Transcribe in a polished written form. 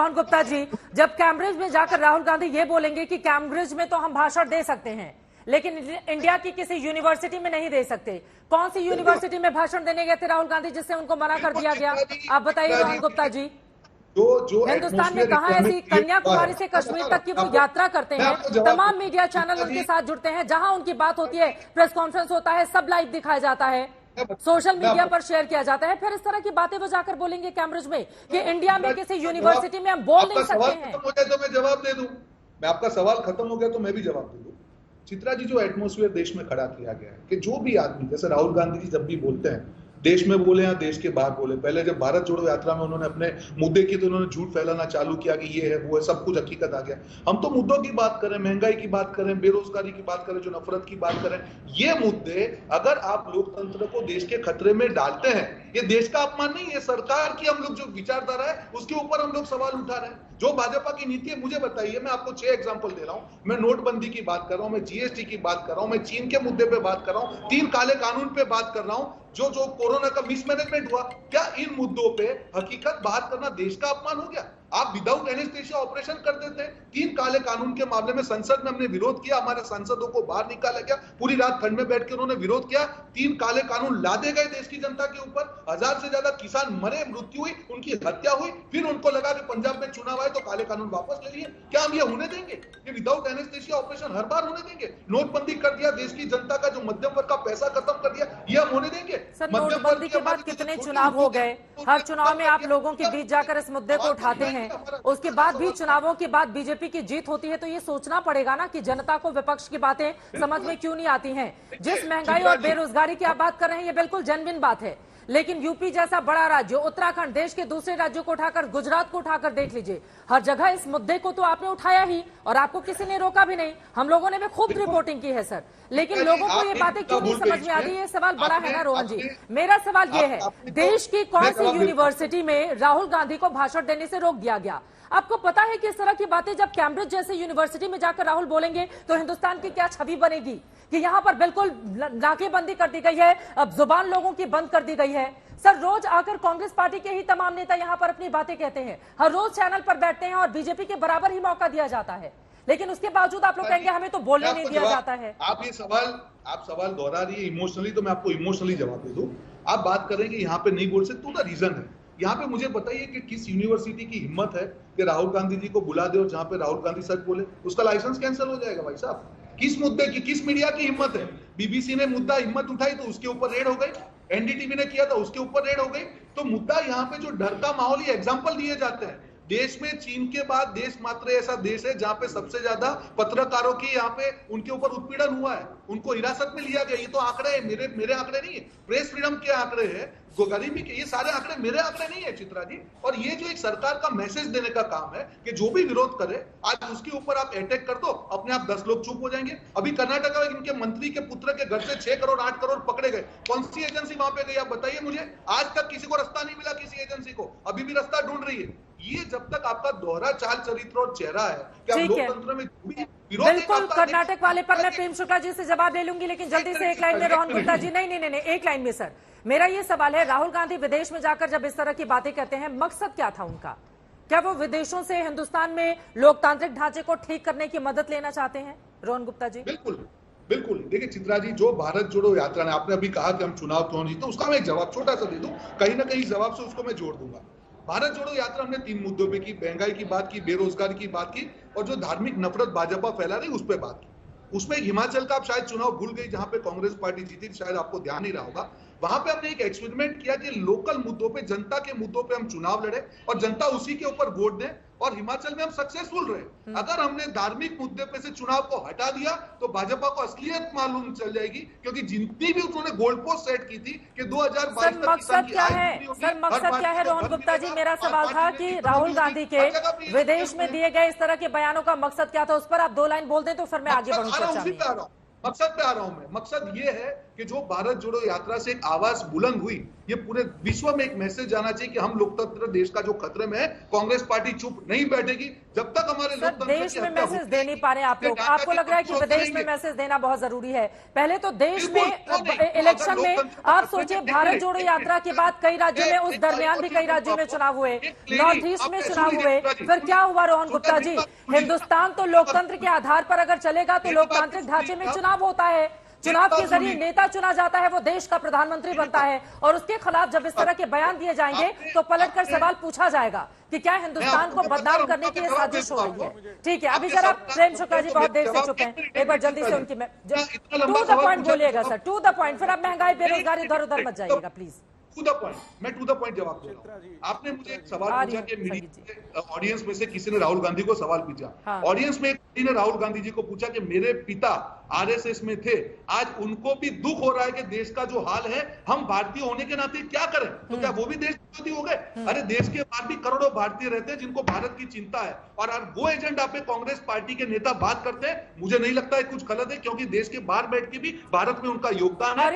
रोहन गुप्ता जी, जब कैम्ब्रिज में जाकर राहुल गांधी ये बोलेंगे कि कैम्ब्रिज में तो हम भाषण दे सकते हैं लेकिन इंडिया की किसी यूनिवर्सिटी में नहीं दे सकते, कौन सी यूनिवर्सिटी में भाषण देने गए थे राहुल गांधी जिससे उनको मना कर दिया गया? आप बताइए रोहन गुप्ता जी। जो हिंदुस्तान में कहा ऐसी कन्याकुमारी से कश्मीर तक की वो यात्रा करते हैं, तमाम मीडिया चैनल उनके साथ जुड़ते हैं, जहां उनकी बात होती है प्रेस कॉन्फ्रेंस होता है, सब लाइव दिखाया जाता है, सोशल मीडिया पर शेयर किया जाता है, फिर इस तरह की बातें वो जाकर बोलेंगे कैम्ब्रिज में कि इंडिया में किसी यूनिवर्सिटी में हम बोल नहीं सकते हैं। तो मैं जवाब दे दूं, मैं आपका सवाल खत्म हो गया तो मैं भी जवाब दे दूं। चित्रा जी, जो एटमॉस्फेयर देश में खड़ा किया गया है कि जो भी आदमी, जैसे राहुल गांधी जी जब भी बोलते हैं, देश में बोले या देश के बाहर बोले, पहले जब भारत जोड़ो यात्रा में उन्होंने अपने मुद्दे की तो उन्होंने झूठ फैलाना चालू किया कि ये है वो है, सब कुछ हकीकत आ गया। हम तो मुद्दों की बात करें, महंगाई की बात करें, बेरोजगारी की बात करें, जो नफरत की बात करें, ये मुद्दे अगर आप लोकतंत्र को देश के खतरे में डालते हैं, ये देश का अपमान नहीं है, सरकार की हम लोग जो विचारधारा है उसके ऊपर हम लोग सवाल उठा रहे हैं। जो भाजपा की नीति है, मुझे बताइए, मैं आपको 6 एग्जांपल दे रहा हूं। मैं नोटबंदी की बात कर रहा हूं, मैं जीएसटी की बात कर रहा हूं, मैं चीन के मुद्दे पे बात कर रहा हूं, 3 काले कानून पे बात कर रहा हूं, जो कोरोना का मिसमैनेजमेंट हुआ। क्या इन मुद्दों पे हकीकत बात करना देश का अपमान हो गया? आप विदाउट एनेस्थेसिया ऑपरेशन कर देते हैं। 3 काले कानून के मामले में संसद में हमने विरोध किया, हमारे सांसदों को बाहर निकाला गया, पूरी रात ठंड में बैठ के उन्होंने विरोध किया। 3 काले कानून लादे गए देश की जनता के ऊपर, 1000 से ज्यादा किसान मरे, मृत्यु हुई, उनकी हत्या हुई, फिर उनको लगा कि पंजाब में चुनाव आए तो काले कानून वापस ले लिए। क्या हम ये होने देंगे? ये विदाउट एनेस्थेसिया ऑपरेशन हर बार होने देंगे? नोटबंदी कर दिया, देश की जनता का जो मध्यम वर्ग का पैसा खत्म कर दिया, ये हम होने देंगे? सर, नोटबंदी के बाद कितने चुनाव हो गए, हर चुनाव में आप लोगों के बीच जाकर इस मुद्दे को उठाते हैं, उसके बाद भी चुनावों के बाद बीजेपी की जीत होती है, तो ये सोचना पड़ेगा ना कि जनता को विपक्ष की बातें समझ में क्यों नहीं आती हैं। जिस महंगाई और बेरोजगारी की आप बात कर रहे हैं, ये बिल्कुल जेन्युइन बात है, लेकिन यूपी जैसा बड़ा राज्य, उत्तराखंड, देश के दूसरे राज्यों को उठाकर, गुजरात को उठाकर देख लीजिए, हर जगह इस मुद्दे को तो आपने उठाया ही और आपको किसी ने रोका भी नहीं। हम लोगों ने भी खुद रिपोर्टिंग की है सर, लेकिन लोगों को ये बातें क्यों नहीं समझ में आ रही? ये सवाल बड़ा है ना रोहन जी। मेरा सवाल ये है, देश की कौन सी यूनिवर्सिटी में राहुल गांधी को भाषण देने से रोक दिया गया? आपको पता है कि इस तरह की बातें जब कैम्ब्रिज जैसे यूनिवर्सिटी में जाकर राहुल बोलेंगे तो हिंदुस्तान की क्या छवि बनेगी कि यहाँ पर बिल्कुल नाकेबंदी कर दी गई है, अब जुबान लोगों की बंद कर दी गई है। सर, रोज आकर कांग्रेस पार्टी के ही तमाम नेता यहाँ पर अपनी बातें कहते हैं, हर रोज चैनल पर बैठते हैं और बीजेपी के बराबर ही मौका दिया जाता है, लेकिन उसके बावजूद आप लोग कहेंगे हमें तो बोलने नहीं दिया जाता है। आप सवाल दोहरा रही है इमोशनली, तो मैं आपको इमोशनली जवाब दे दूं। आप बात करें कि यहाँ पे नहीं बोल सकते, तो रीजन है। यहाँ पे मुझे बताइए कि किस यूनिवर्सिटी की हिम्मत है कि राहुल गांधी जी को बुला दे और जहां पे राहुल गांधी सच बोले उसका लाइसेंस कैंसिल हो जाएगा? भाई साहब, किस मुद्दे की, किस मीडिया की हिम्मत है? बीबीसी ने मुद्दा हिम्मत उठाई तो उसके ऊपर रेड हो गई, एनडीटीवी ने किया था उसके ऊपर रेड हो गई। तो मुद्दा यहाँ पे जो डर का माहौल, ये एग्जाम्पल दिए जाते हैं। देश में चीन के बाद देश मात्र ऐसा देश है जहां पे सबसे ज्यादा पत्रकारों की यहाँ पे उनके ऊपर उत्पीड़न हुआ है, उनको हिरासत में लिया गया। ये तो आंकड़े है, मेरे आंकड़े नहीं है, प्रेस फ्रीडम के आंकड़े हैं, गरीबी के, ये सारे आंकड़े मेरे आंकड़े नहीं है चित्रा जी। और ये जो एक सरकार का मैसेज देने का काम है कि जो भी विरोध करे आज उसके ऊपर आप अटैक कर दो, अपने आप 10 लोग चुप हो जाएंगे। अभी कर्नाटक में इनके मंत्री के पुत्र के घर से 6 करोड़ 8 करोड़ पकड़े गए, कौन सी एजेंसी वहां पे गई आप बताइए मुझे? आज तक किसी को रास्ता नहीं मिला, किसी एजेंसी को, अभी भी रास्ता ढूंढ रही है। ये जब तक आपका दोहरा चाल चरित्र और चेहरा है कि आप लोकतंत्र में बिल्कुल, कर्नाटक वाले पर मैं प्रेम शुक्ला जी से जवाब ले लूंगी, लेकिन जल्दी से एक लाइन में रोहन गुप्ता जी। नहीं, एक लाइन में सर, मेरा ये सवाल है, राहुल गांधी विदेश में जाकर जब इस तरह की बातें कहते हैं, मकसद क्या था उनका? क्या वो विदेशों से हिंदुस्तान में लोकतांत्रिक ढांचे को ठीक करने की मदद लेना चाहते हैं? रोहन गुप्ता जी। बिल्कुल। देखिए चित्रा जी, जो भारत जोड़ो यात्रा ने, आपने अभी कहा कि हम चुनाव क्यों जीते, उसका मैं एक जवाब छोटा सा दे दूं, कहीं ना कहीं जवाब से उसको मैं जोड़ दूंगा। भारत जोड़ो यात्रा हमने 3 मुद्दों पे की, महंगाई की बात की, बेरोजगारी की बात की, और जो धार्मिक नफरत भाजपा फैला रही उस पर बात की। उसमें एक हिमाचल का आप शायद चुनाव भूल गई, जहां पे कांग्रेस पार्टी जीती, शायद आपको ध्यान नहीं रहा होगा। वहां पे हमने एक एक्सपेरिमेंट किया कि लोकल मुद्दों पे, जनता के मुद्दों पे हम चुनाव लड़े और जनता उसी के ऊपर वोट दे, और हिमाचल में हम सक्सेसफुल रहे। अगर हमने धार्मिक मुद्दे पे से चुनाव को हटा दिया तो भाजपा को असलियत मालूम चल जाएगी, क्योंकि जितनी भी उन्होंने गोल्ड पोस्ट सेट की थी कि 2022 तक मकसद क्या है? सर, मकसद क्या है रोहन गुप्ता जी? मेरा सवाल था कि राहुल गांधी के विदेश में दिए गए इस तरह के बयानों का मकसद क्या था, उस पर आप 2 लाइन बोल दें तो फिर मैं आगे बढ़ूं चर्चा में। मकसद पे आ रहा हूं मैं। मकसद ये है कि जो भारत जोड़ो यात्रा से एक आवाज बुलंद हुई, ये पूरे विश्व में एक मैसेज जाना चाहिए कि हम लोकतंत्र देश का जो खतरे में है, कांग्रेस पार्टी चुप नहीं बैठेगी जब तक हमारे लोकतंत्र देश में मैसेज दे नहीं पा रहे आप लोग। आपको लग रहा है कि विदेश में मैसेज देना बहुत जरूरी है? पहले तो देश में इलेक्शन में आप सोचिए, भारत जोड़ो यात्रा के बाद कई राज्यों में, उस दरमियान भी कई राज्यों में चुनाव हुए, नॉर्थ ईस्ट में चुनाव हुए, फिर क्या हुआ रोहन गुप्ता जी? हिंदुस्तान तो लोकतंत्र के आधार पर अगर चलेगा तो लोकतांत्रिक ढांचे में चुनाव होता है, चुनाव के जरिए नेता चुना जाता है, वो देश का प्रधानमंत्री बनता है, और उसके खिलाफ जब इस तरह के बयान दिए जाएंगे तो पलटकर सवाल पूछा जाएगा कि क्या हिंदुस्तान को बदनाम करने की ये साजिश हो रही है। ठीक है, अभी जरा प्रेम शुक्ला जी बहुत देर से चुप हैं, एक बार जल्दी से उनकी टू द पॉइंट बोलिएगा सर, टू द पॉइंट, फिर अब महंगाई बेरोजगारी इधर उधर मत जाइएगा प्लीज। टू द पॉइंट, मैं टू द पॉइंट जवाब दे रहा हूं। आपने मुझे एक सवाल पूछा कि मीडिया ऑडियंस में से किसी ने राहुल गांधी को सवाल पूछा। ऑडियंस में किसी ने राहुल गांधी जी को पूछा कि मेरे पिता आरएसएस में थे, आज उनको भी दुख हो रहा है कि देश का जो हाल है, हम भारतीय होने के नाते क्या करें? तो क्या वो भी देश विरोधी हो गए? अरे देश के बाहर भी करोड़ों भारतीय रहते हैं जिनको भारत की चिंता है, और वो एजेंडा पे कांग्रेस पार्टी के नेता बात करते हैं। मुझे नहीं लगता है कुछ गलत है, क्योंकि देश के बाहर बैठ के भी भारत में उनका योगदान है।